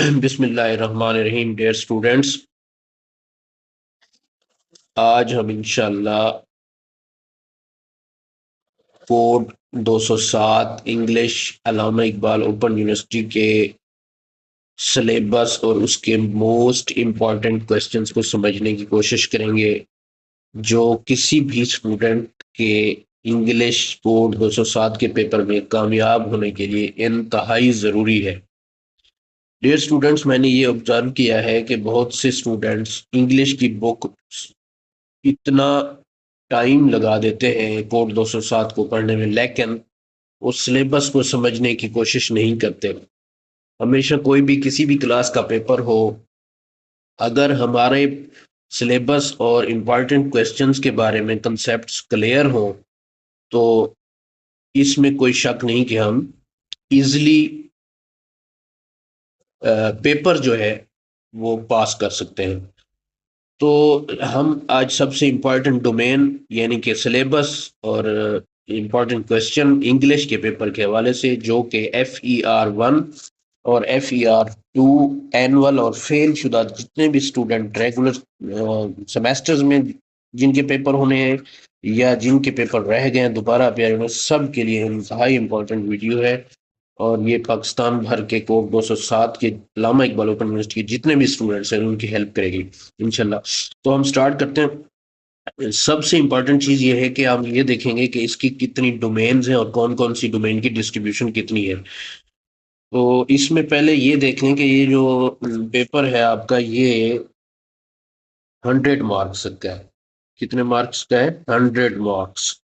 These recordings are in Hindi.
बिस्मिल्लाहिर्रहमानिर्रहीम। डियर स्टूडेंट्स, आज हम इंशाल्लाह कोड 207 इंग्लिश अल्लामा इकबाल ओपन यूनिवर्सिटी के सिलेबस और उसके मोस्ट इम्पॉर्टेंट क्वेश्चंस को समझने की कोशिश करेंगे, जो किसी भी स्टूडेंट के इंग्लिश कोड 207 के पेपर में कामयाब होने के लिए इंतहाई ज़रूरी है। डियर स्टूडेंट्स, मैंने ये ऑब्जर्व किया है कि बहुत से स्टूडेंट्स इंग्लिश की बुक इतना टाइम लगा देते हैं कोड 207 को पढ़ने में, लेकिन उस सिलेबस को समझने की कोशिश नहीं करते। हमेशा कोई भी किसी भी क्लास का पेपर हो, अगर हमारे सिलेबस और इम्पॉर्टेंट क्वेश्चंस के बारे में कंसेप्ट्स क्लियर हो, तो इसमें कोई शक नहीं कि हम इजली पेपर जो है वो पास कर सकते हैं। तो हम आज सबसे इम्पोर्टेंट डोमेन यानी कि सिलेबस और इम्पोर्टेंट क्वेश्चन इंग्लिश के पेपर के हवाले से, जो कि FER1 और FER2 एनुअल और फेल शुदा जितने भी स्टूडेंट रेगुलर सेमेस्टर्स में जिनके पेपर होने हैं या जिनके पेपर रह गए हैं दोबारा अपेयर होने, सब के लिए इंतहाई इम्पोर्टेंट वीडियो है। और ये पाकिस्तान भर के कोड 207 के अल्लामा इकबाल ओपन यूनिवर्सिटी के जितने भी स्टूडेंट्स हैं उनकी हेल्प करेगी इंशाल्लाह। तो हम स्टार्ट करते हैं। सबसे इंपॉर्टेंट चीज ये है कि हम ये देखेंगे कि इसकी कितनी डोमेन्स हैं और कौन कौन सी डोमेन की डिस्ट्रीब्यूशन कितनी है। तो इसमें पहले ये देख लें कि ये जो पेपर है आपका, ये 100 मार्क्स का है। कितने मार्क्स का है? 100 मार्क्स।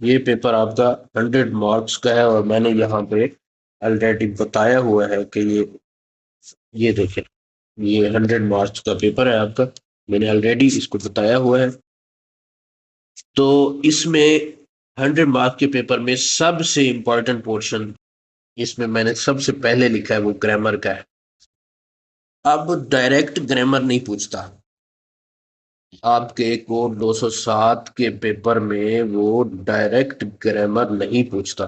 ये पेपर आपका 100 मार्क्स का है, और मैंने यहाँ पे ऑलरेडी बताया हुआ है कि ये देखें, ये 100 मार्क्स का पेपर है आपका। मैंने ऑलरेडी इसको बताया हुआ है। तो इसमें 100 मार्क्स के पेपर में सबसे इंपॉर्टेंट पोर्शन इसमें मैंने सबसे पहले लिखा है वो ग्रामर का है। अब डायरेक्ट ग्रामर नहीं पूछता आपके कोड 207 के पेपर में, वो डायरेक्ट ग्रामर नहीं पूछता,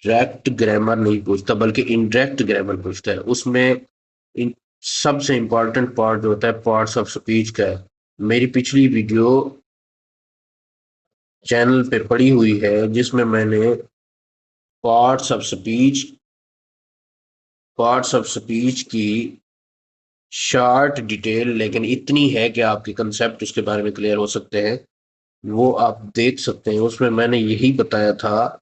डायरेक्ट ग्रामर नहीं पूछता, बल्कि इनडायरेक्ट ग्रामर पूछता है। उसमें इन सबसे इंपॉर्टेंट पार्ट जो होता है पार्ट्स ऑफ स्पीच का है। मेरी पिछली वीडियो चैनल पे पड़ी हुई है जिसमें मैंने पार्ट्स ऑफ स्पीच की शॉर्ट डिटेल, लेकिन इतनी है कि आपके कंसेप्ट उसके बारे में क्लियर हो सकते हैं, वो आप देख सकते हैं। उसमें मैंने यही बताया था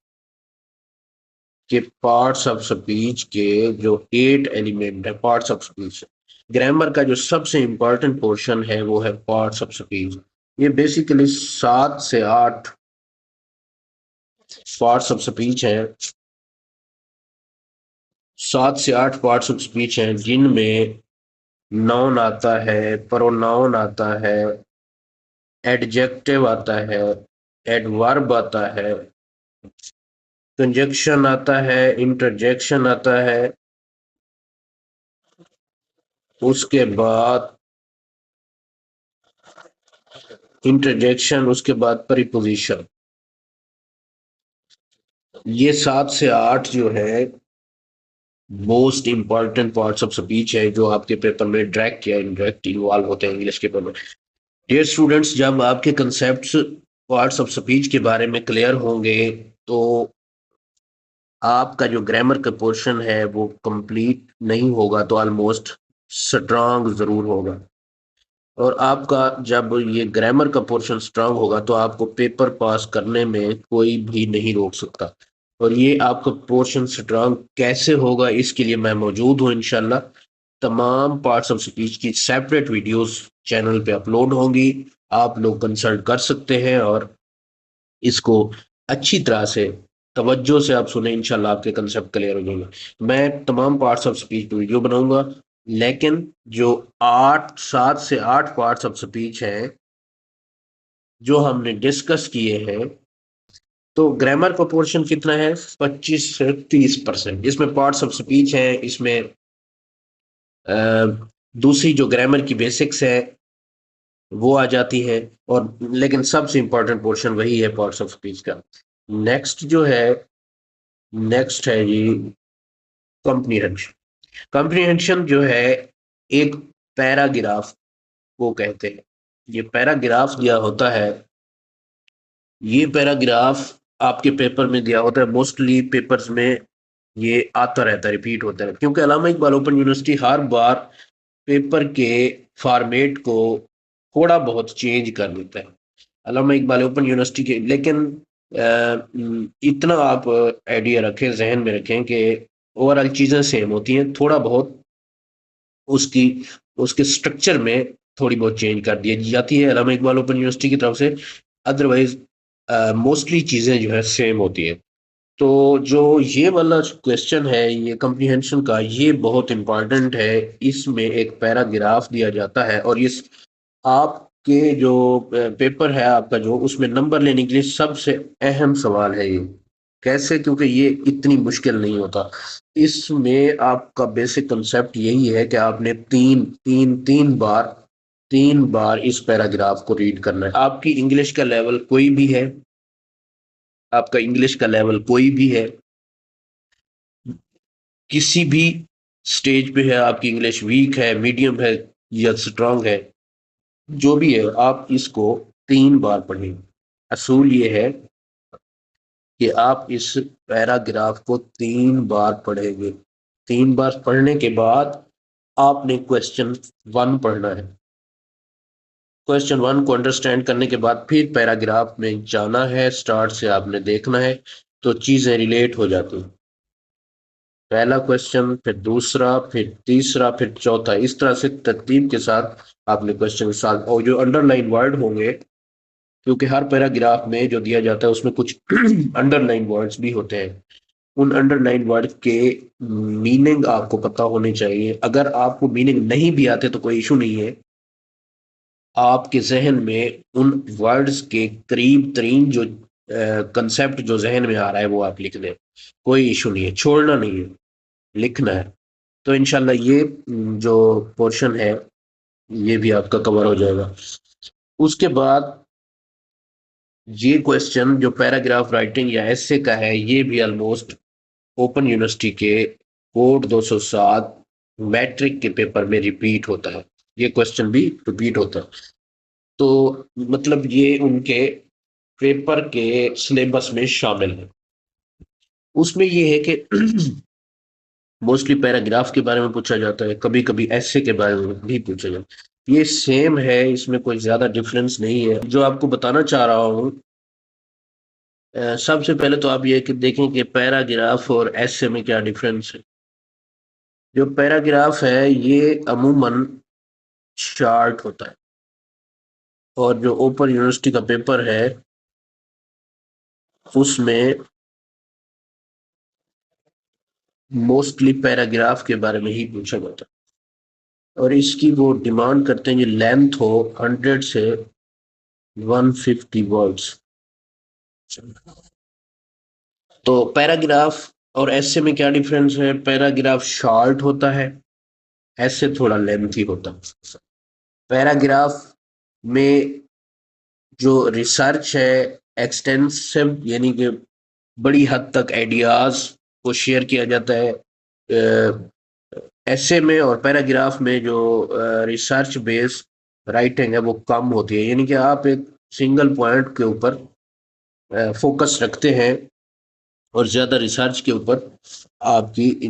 कि पार्ट्स ऑफ स्पीच के जो 8 एलिमेंट है पार्ट्स ऑफ स्पीच, ग्रामर का जो सबसे इंपॉर्टेंट पोर्शन है वो है पार्ट्स ऑफ स्पीच। ये बेसिकली 7 से 8 पार्ट्स ऑफ स्पीच हैं। 7 से 8 पार्ट्स ऑफ स्पीच हैं जिनमें नाउन आता है, प्रोनाउन आता है, एडजेक्टिव आता है, एडवर्ब आता है, कंजक्शन आता है, इंटरजेक्शन आता है, उसके बाद उसके बाद प्रीपोजिशन। ये 7 से 8 जो है most important parts of speech है, जो आपके पेपर में डायरेक्ट या इनडायरेक्ट इन्वॉल्व होते हैं इंग्लिश के पेपर में। डियर स्टूडेंट्स, जब आपके कंसेप्ट्स पार्ट्स ऑफ स्पीच के बारे में क्लियर होंगे, तो आपका जो ग्रामर का पोर्शन है वो कंप्लीट नहीं होगा तो ऑलमोस्ट स्ट्रांग जरूर होगा। और आपका जब ये ग्रामर का पोर्शन स्ट्रांग होगा तो आपको पेपर पास करने में कोई भी नहीं रोक सकता। और ये आपका पोर्शन स्ट्रांग कैसे होगा, इसके लिए मैं मौजूद हूँ इंशाल्लाह। तमाम पार्ट्स ऑफ स्पीच की सेपरेट वीडियोस चैनल पे अपलोड होंगी, आप लोग कंसल्ट कर सकते हैं और इसको अच्छी तरह से तवज्जो से आप सुने, इंशाल्लाह आपके कंसेप्ट क्लियर हो जाएंगे। मैं तमाम पार्ट्स ऑफ स्पीच पे वीडियो बनाऊंगा, लेकिन जो 7 से 8 पार्ट्स ऑफ स्पीच हैं जो हमने डिस्कस किए हैं, तो ग्रामर का पोर्शन कितना है? 25 से 30%। इसमें पार्ट्स ऑफ स्पीच है, इसमें दूसरी जो ग्रामर की बेसिक्स है वो आ जाती है, और लेकिन सबसे इंपॉर्टेंट पोर्शन वही है पार्ट्स ऑफ स्पीच का। नेक्स्ट जो है, नेक्स्ट है जी कंप्रीहेंशन। कॉम्प्रिहेंशन जो है एक पैराग्राफ को कहते हैं। ये पैराग्राफ दिया होता है, ये पैराग्राफ आपके पेपर में दिया होता है, मोस्टली पेपर्स में ये आता रहता है, रिपीट होता है, क्योंकि अल्लामा इकबाल ओपन यूनिवर्सिटी हर बार पेपर के फॉर्मेट को थोड़ा बहुत चेंज कर देता है। अल्लामा इकबाल ओपन यूनिवर्सिटी के, लेकिन इतना आप आइडिया रखें, जहन में रखें कि ओवरऑल चीज़ें सेम होती हैं, थोड़ा बहुत उसकी उसके स्ट्रक्चर में थोड़ी बहुत चेंज कर दी जाती है अल्लामा इकबाल ओपन यूनिवर्सिटी की तरफ से। अदरवाइज मोस्टली चीज़ें जो है सेम होती है। तो जो ये वाला क्वेश्चन है ये कम्प्रीहेंशन का, ये बहुत इंपॉर्टेंट है। इसमें एक पैराग्राफ दिया जाता है और ये आपके जो पेपर है आपका, जो उसमें नंबर लेने के लिए सबसे अहम सवाल है ये। कैसे? क्योंकि ये इतनी मुश्किल नहीं होता। इसमें आपका बेसिक कंसेप्ट यही है कि आपने तीन बार इस पैराग्राफ को रीड करना है। आपकी इंग्लिश का लेवल कोई भी है, आपका इंग्लिश का लेवल कोई भी है, किसी भी स्टेज पे है, आपकी इंग्लिश वीक है, मीडियम है या स्ट्रांग है, जो भी है, आप इसको 3 बार पढ़ें। असूल ये है कि आप इस पैराग्राफ को 3 बार पढ़ेंगे। 3 बार पढ़ने के बाद आपने क्वेश्चन 1 पढ़ना है। क्वेश्चन 1 को अंडरस्टैंड करने के बाद फिर पैराग्राफ में जाना है, स्टार्ट से आपने देखना है, तो चीजें रिलेट हो जाती हैं। पहला क्वेश्चन, फिर दूसरा, फिर तीसरा, फिर चौथा, इस तरह से तरतीब के साथ आपने क्वेश्चन साथ, और जो अंडरलाइन वर्ड होंगे, क्योंकि हर पैराग्राफ में जो दिया जाता है उसमें कुछ अंडरलाइन वर्ड्स भी होते हैं, उन अंडरलाइन वर्ड के मीनिंग आपको पता होने चाहिए। अगर आपको मीनिंग नहीं भी आते तो कोई इशू नहीं है, आपके जहन में उन वर्ड्स के करीब तरीन जो कंसेप्ट जो जहन में आ रहा है वो आप लिख दें, कोई इशू नहीं है, छोड़ना नहीं है, लिखना है। तो इंशाल्लाह ये जो पोर्शन है ये भी आपका कवर हो जाएगा। उसके बाद ये क्वेश्चन जो पैराग्राफ राइटिंग या एसे का है, ये भी ऑलमोस्ट ओपन यूनिवर्सिटी के कोड 207 मैट्रिक के पेपर में रिपीट होता है। ये क्वेश्चन भी रिपीट होता है, तो मतलब ये उनके पेपर के सिलेबस में शामिल है। उसमें ये है कि मोस्टली पैराग्राफ के बारे में पूछा जाता है, कभी कभी ऐसे के बारे में भी पूछा जाता है। ये सेम है, इसमें कोई ज्यादा डिफरेंस नहीं है। जो आपको बताना चाह रहा हूँ, सबसे पहले तो आप ये कि देखें कि पैराग्राफ और ऐसे में क्या डिफरेंस है। जो पैराग्राफ है ये अमूमन शार्ट होता है, और जो ओपन यूनिवर्सिटी का पेपर है उसमें मोस्टली पैराग्राफ के बारे में ही पूछा जाता है, और इसकी वो डिमांड करते हैं कि लेंथ हो 100 से 150 वर्ड्स। तो पैराग्राफ और ऐसे में क्या डिफरेंस है? पैराग्राफ शॉर्ट होता है, ऐसे थोड़ा लेंथी होता है। पैराग्राफ में जो रिसर्च है एक्सटेंसिव, यानी कि बड़ी हद तक आइडियाज को शेयर किया जाता है। ऐसे में और पैराग्राफ में जो रिसर्च बेस्ड राइटिंग है वो कम होती है, यानी कि आप एक सिंगल पॉइंट के ऊपर फोकस रखते हैं और ज्यादा रिसर्च के ऊपर आपकी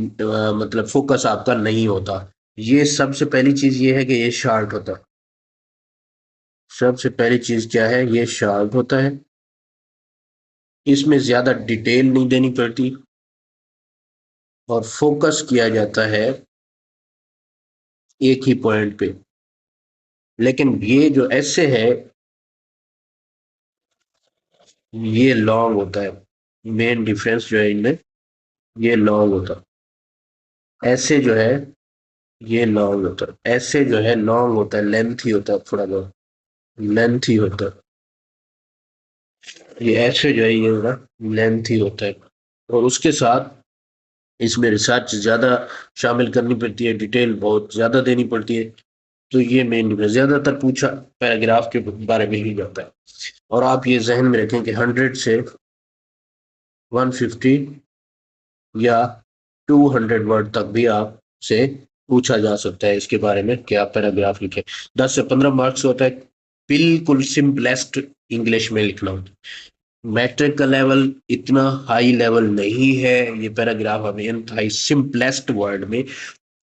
मतलब फोकस आपका नहीं होता। ये सबसे पहली चीज ये है कि ये शार्ट होता है। सबसे पहली चीज क्या है? ये शार्ट होता है, इसमें ज्यादा डिटेल नहीं देनी पड़ती और फोकस किया जाता है एक ही पॉइंट पे। लेकिन ये जो ऐसे है ये लॉन्ग होता है। मेन डिफरेंस जो है इनमें, ये लॉन्ग होता है। ऐसे जो है ये लॉन्ग होता है, ऐसे जो है लॉन्ग होता है, लेंथी होता है, थोड़ा बहुत लेंथी होता है। ये ऐसे जो है ये ना लेंथी होता है, और उसके साथ इसमें रिसर्च ज्यादा शामिल करनी पड़ती है, डिटेल बहुत ज्यादा देनी पड़ती है। तो ये मेन डिफरेंस, ज्यादातर पूछा पैराग्राफ के बारे में ही जाता है। और आप ये जहन में रखें कि 100 से 150 या 200 वर्ड तक भी आप से पूछा जा सकता है इसके बारे में कि आप पैराग्राफ लिखें। 10 से 15 मार्क्स होता है। बिल्कुल सिंपलेस्ट इंग्लिश में लिखना होता है। मैट्रिक का लेवल इतना हाई लेवल नहीं है, ये पैराग्राफ हमें इंतहाई सिंपलेस्ट वर्ड में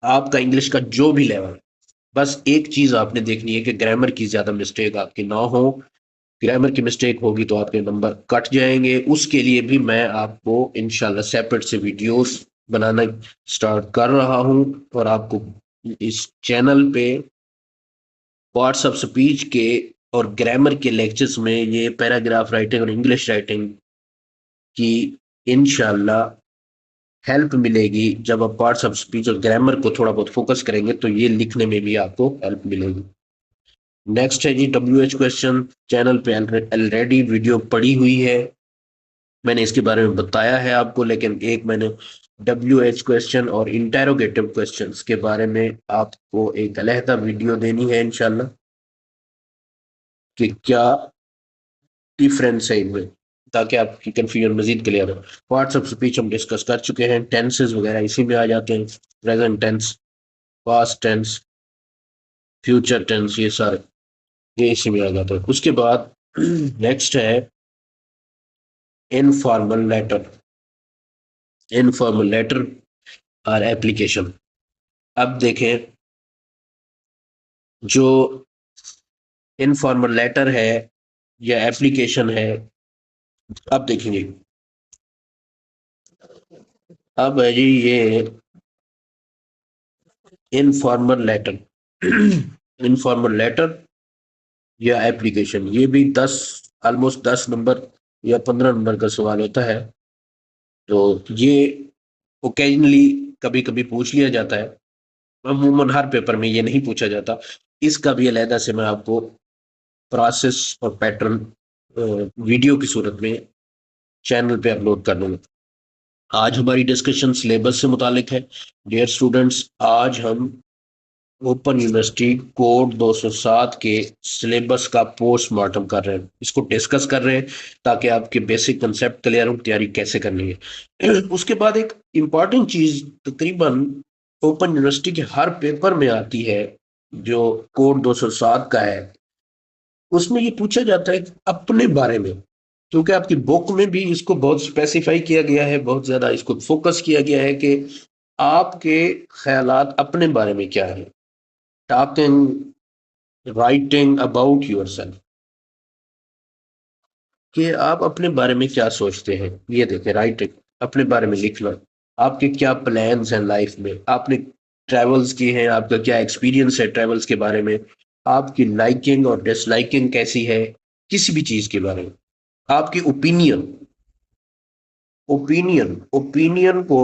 आपका इंग्लिश का जो भी लेवल, बस एक चीज आपने देखनी है कि ग्रामर की ज्यादा मिस्टेक आपकी ना हो। ग्रामर की मिस्टेक होगी तो आपके नंबर कट जाएंगे। उसके लिए भी मैं आपको इंशाल्लाह सेपरेट से वीडियोस बनाना स्टार्ट कर रहा हूं, और आपको इस चैनल पे पार्ट्स ऑफ स्पीच के और ग्रामर के लेक्चर्स में ये पैराग्राफ राइटिंग और इंग्लिश राइटिंग की इंशाल्लाह हेल्प मिलेगी। जब आप पार्ट्स ऑफ स्पीच और ग्रामर को थोड़ा बहुत फोकस करेंगे तो ये लिखने में भी आपको हेल्प मिलेगी। नेक्स्ट है जी WH क्वेश्चन। चैनल पे ऑलरेडी वीडियो पड़ी हुई है, मैंने इसके बारे में बताया है आपको, लेकिन एक मैंने WH क्वेश्चन और इंटेरोगेटिव क्वेश्चंस के बारे में आपको एक अलहदा वीडियो देनी है इंशाल्लाह, कि क्या डिफरेंस है इनमें, ताकि आपकी कंफ्यूजन मजीद क्लियर हो। पार्ट्स ऑफ स्पीच हम डिस्कस कर चुके हैं, टेंसेस वगैरह इसी में आ जाते हैं, present tense, past tense, future tense, ये सारे ये इसी में आ जाते हैं। उसके बाद नेक्स्ट है इनफॉर्मल लेटर। इनफॉर्मल लेटर और एप्लीकेशन। अब देखें, जो इनफॉर्मल लेटर है या एप्लीकेशन है, अब देखेंगे। अब है जी ये इनफॉर्मल लेटर। इनफॉर्मल लेटर या एप्लीकेशन, ये भी 10 ऑलमोस्ट 10 नंबर या 15 नंबर का सवाल होता है। तो ये ओकेजनली कभी कभी पूछ लिया जाता है, अमूमन हर पेपर में ये नहीं पूछा जाता। इसका भी अलहदा से मैं आपको प्रोसेस और पैटर्न वीडियो की सूरत में चैनल पे अपलोड कर दूंगा। आज हमारी डिस्कशन सिलेबस से मुतालिक है। डियर स्टूडेंट्स, आज हम ओपन यूनिवर्सिटी कोड 207 के सिलेबस का पोस्टमार्टम कर रहे हैं, इसको डिस्कस कर रहे हैं ताकि आपके बेसिक कंसेप्ट क्लियर हो, तैयारी कैसे करनी है। उसके बाद एक इम्पॉर्टेंट चीज तकरीबन ओपन यूनिवर्सिटी के हर पेपर में आती है, जो कोड 207 का है, उसमें ये पूछा जाता है अपने बारे में, क्योंकि आपकी बुक में भी इसको बहुत स्पेसिफाई किया गया है, बहुत ज्यादा इसको फोकस किया गया है कि आपके ख्यालात अपने बारे में क्या है। टॉकिंग, राइटिंग अबाउट योरसेल्फ, कि आप अपने बारे में क्या सोचते हैं। ये देखें, राइटिंग, अपने बारे में लिखना, आपके क्या प्लान्स हैं लाइफ में, आपने ट्रैवल्स किए हैं, आपका क्या एक्सपीरियंस है ट्रैवल्स के बारे में, आपकी लाइकिंग और डिसलाइकिंग कैसी है किसी भी चीज के बारे में, आपकी ओपिनियन। ओपिनियन ओपिनियन को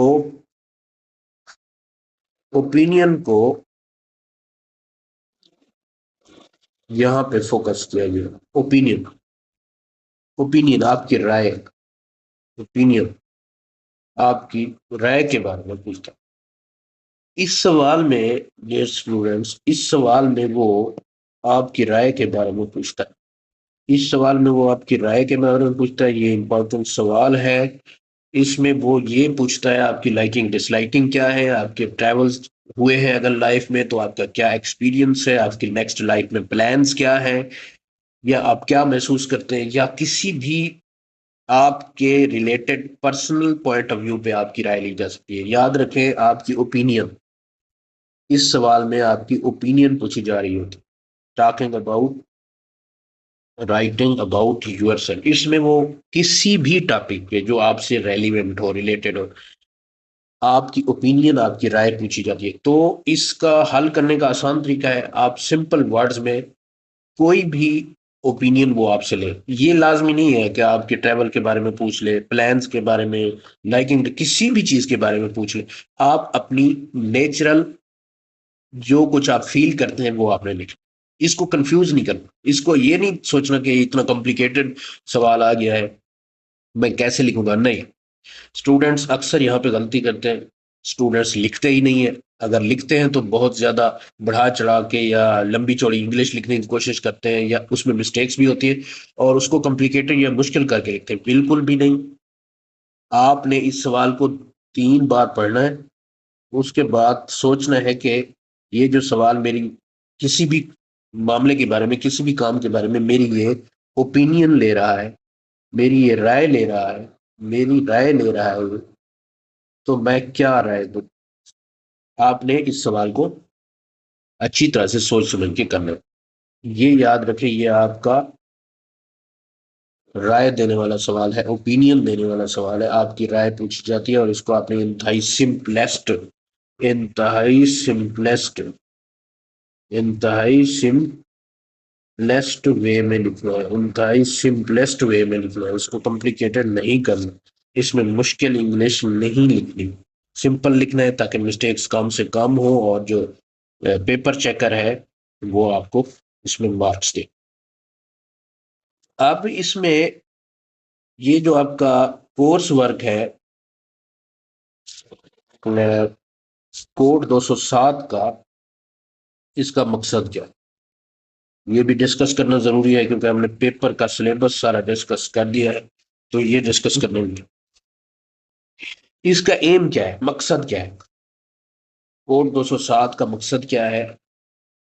ओपिनियन को यहाँ पे फोकस किया गया। ओपिनियन, ओपिनियन आपकी राय, ओपिनियन आपकी राय के बारे में पूछता। इस सवाल में डियर स्टूडेंट्स, इस सवाल में वो आपकी राय के बारे में पूछता है। इस सवाल में वो आपकी राय के बारे में पूछता है, ये इंपॉर्टेंट सवाल है। इसमें वो ये पूछता है आपकी लाइकिंग डिसलाइकिंग क्या है, आपके ट्रैवल्स हुए हैं अगर लाइफ में तो आपका क्या एक्सपीरियंस है, आपकी नेक्स्ट लाइफ में प्लान्स क्या है, या आप क्या महसूस करते हैं, या किसी भी आपके related personal point of view पे आपकी राय ली जा सकती है। याद रखें, आपकी ओपिनियन, इस सवाल में आपकी ओपिनियन पूछी जा रही होती। Talking about, writing about yourself, इसमें वो किसी भी टॉपिक पे जो आपसे रेलिवेंट हो, रिलेटेड हो, आपकी ओपिनियन, आपकी राय पूछी जाती है। तो इसका हल करने का आसान तरीका है, आप सिंपल वर्ड्स में कोई भी ओपिनियन वो आपसे ले। ये लाजमी नहीं है कि आपके ट्रैवल के बारे में पूछ ले, प्लान्स के बारे में, लाइकिंग, किसी भी चीज के बारे में पूछ ले। आप अपनी नेचुरल जो कुछ आप फील करते हैं वो आपने लिखना। इसको कंफ्यूज नहीं करना, इसको ये नहीं सोचना कि इतना कॉम्प्लिकेटेड सवाल आ गया है, मैं कैसे लिखूंगा, नहीं। स्टूडेंट्स अक्सर यहाँ पे गलती करते हैं, स्टूडेंट्स लिखते ही नहीं है। अगर लिखते हैं तो बहुत ज्यादा बढ़ा चढ़ा के या लंबी चौड़ी इंग्लिश लिखने की कोशिश करते हैं, या उसमें मिस्टेक्स भी होती है, और उसको कॉम्प्लिकेटेड या मुश्किल करके लिखते हैं। बिल्कुल भी नहीं। आपने इस सवाल को 3 बार पढ़ना है, उसके बाद सोचना है कि ये जो सवाल मेरी किसी भी मामले के बारे में, किसी भी काम के बारे में मेरी ये ओपिनियन ले रहा है, मेरी ये राय ले रहा है, मेरी राय ले रहा है, तो मैं क्या राय दूं? आपने इस सवाल को अच्छी तरह से सोच समझ के करना है। ये याद रखें, ये आपका राय देने वाला सवाल है, ओपिनियन देने वाला सवाल है। आपकी राय पूछी जाती है और इसको आपने इंतहाई सिंपलेस्ट इंतहाई सिंपलेस्ट वे में लिखना है, इंतहाई सिंपलेस्ट वे में लिखना है, उसको कॉम्प्लिकेटेड नहीं करना, इसमें मुश्किल इंग्लिश नहीं लिखनी, सिंपल लिखना है ताकि मिस्टेक्स कम से कम हो और जो पेपर चेकर है वो आपको इसमें मार्क्स दे। अब इसमें ये जो आपका कोर्स वर्क है कोड 207 का, इसका मकसद क्या है ये भी डिस्कस करना जरूरी है, क्योंकि हमने पेपर का सिलेबस सारा डिस्कस कर दिया है, तो ये डिस्कस करना है इसका एम क्या है, मकसद क्या है, कोड 207 का मकसद क्या है।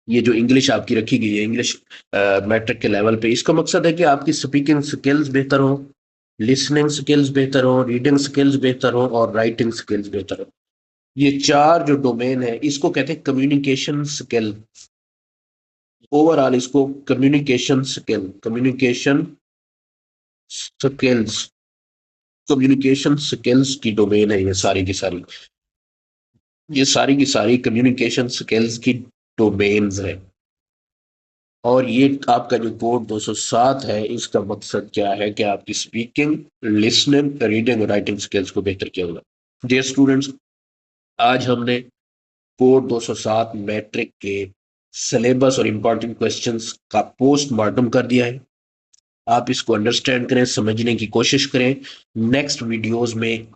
ये जो इंग्लिश आपकी रखी गई है, इंग्लिश मैट्रिक के लेवल पे, इसका मकसद है कि आपकी स्पीकिंग स्किल्स बेहतर हो, लिसनिंग स्किल्स बेहतर हो, रीडिंग स्किल्स बेहतर हो और राइटिंग स्किल्स बेहतर हो। ये चार जो डोमेन है इसको कहते हैं कम्युनिकेशन स्किल। ओवरऑल इसको स्किल्स कम्युनिकेशन स्किल्स की डोमेन है, ये सारी की सारी कम्युनिकेशन स्किल्स की डोमेन्स है। और ये आपका जो कोड 207 है, इसका मकसद क्या है कि आपकी स्पीकिंग, लिसनिंग, रीडिंग और राइटिंग स्किल्स को बेहतर किया होगा। डियर स्टूडेंट्स, आज हमने कोड 207 मैट्रिक के सिलेबस और इंपॉर्टेंट क्वेश्चंस का पोस्टमार्टम कर दिया है। आप इसको अंडरस्टैंड करें, समझने की कोशिश करें। नेक्स्ट वीडियोस में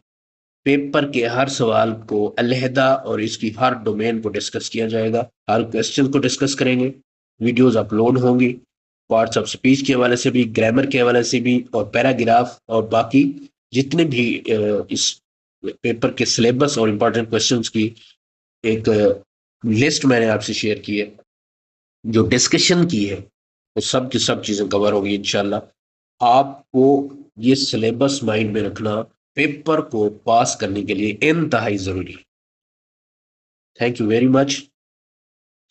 पेपर के हर सवाल को अलहदा और इसकी हर डोमेन को डिस्कस किया जाएगा, हर क्वेश्चन को डिस्कस करेंगे। वीडियोस अपलोड होंगी पार्ट्स ऑफ स्पीच के हवाले से भी, ग्रामर के हवाले से भी, और पैराग्राफ और बाकी जितने भी इस पेपर के सिलेबस और इंपॉर्टेंट क्वेश्चंस की एक लिस्ट मैंने आपसे शेयर की है, जो डिस्कशन की है, वो सब की सब चीजें कवर होगी इंशाल्लाह। आपको ये सिलेबस माइंड में रखना पेपर को पास करने के लिए इंतहाई जरूरी है। Thank you very much.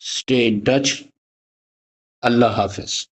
Stay in touch. Allah Hafiz.